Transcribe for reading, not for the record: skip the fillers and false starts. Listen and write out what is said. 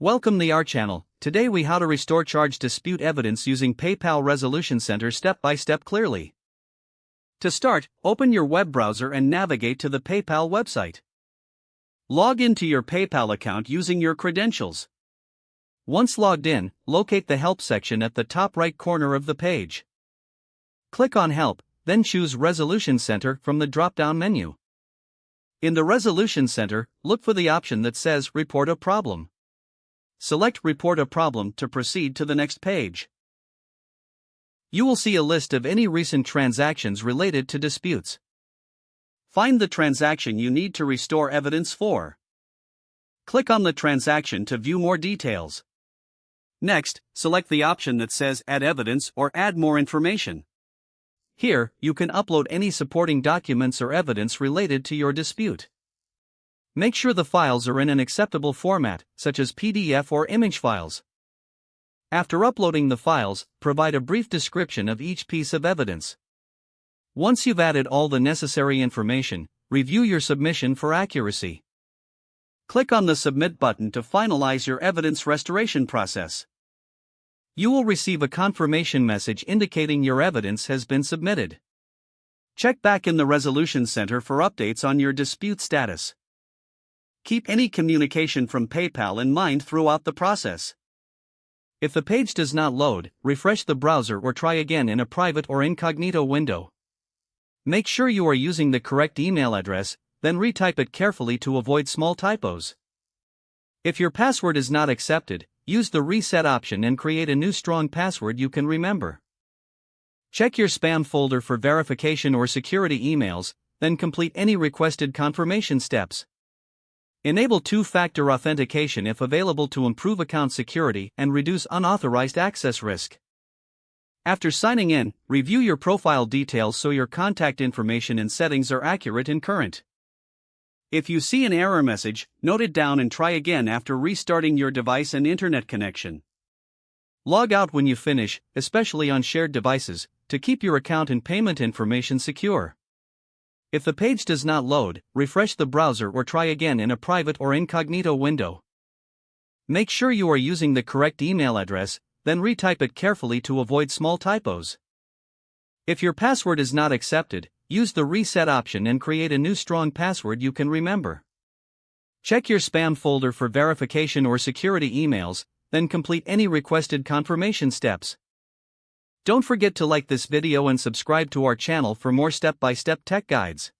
Welcome to our channel. Today we how to restore charge dispute evidence using PayPal Resolution Center step by step clearly. To start, open your web browser and navigate to the PayPal website. Log into your PayPal account using your credentials. Once logged in, locate the Help section at the top right corner of the page. Click on Help, then choose Resolution Center from the drop-down menu. In the Resolution Center, look for the option that says Report a Problem. Select Report a Problem to proceed to the next page. You will see a list of any recent transactions related to disputes. Find the transaction you need to restore evidence for. Click on the transaction to view more details. Next, select the option that says Add Evidence or Add More Information. Here, you can upload any supporting documents or evidence related to your dispute. Make sure the files are in an acceptable format, such as PDF or image files. After uploading the files, provide a brief description of each piece of evidence. Once you've added all the necessary information, review your submission for accuracy. Click on the Submit button to finalize your evidence restoration process. You will receive a confirmation message indicating your evidence has been submitted. Check back in the Resolution Center for updates on your dispute status. Keep any communication from PayPal in mind throughout the process. If the page does not load, refresh the browser or try again in a private or incognito window. Make sure you are using the correct email address, then retype it carefully to avoid small typos. If your password is not accepted, use the Reset option and create a new strong password you can remember. Check your spam folder for verification or security emails, then complete any requested confirmation steps. Enable two-factor authentication if available to improve account security and reduce unauthorized access risk. After signing in, review your profile details so your contact information and settings are accurate and current. If you see an error message, note it down and try again after restarting your device and internet connection. Log out when you finish, especially on shared devices, to keep your account and payment information secure. If the page does not load, refresh the browser or try again in a private or incognito window. Make sure you are using the correct email address, then retype it carefully to avoid small typos. If your password is not accepted, use the Reset option and create a new strong password you can remember. Check your spam folder for verification or security emails, then complete any requested confirmation steps. Don't forget to like this video and subscribe to our channel for more step-by-step tech guides.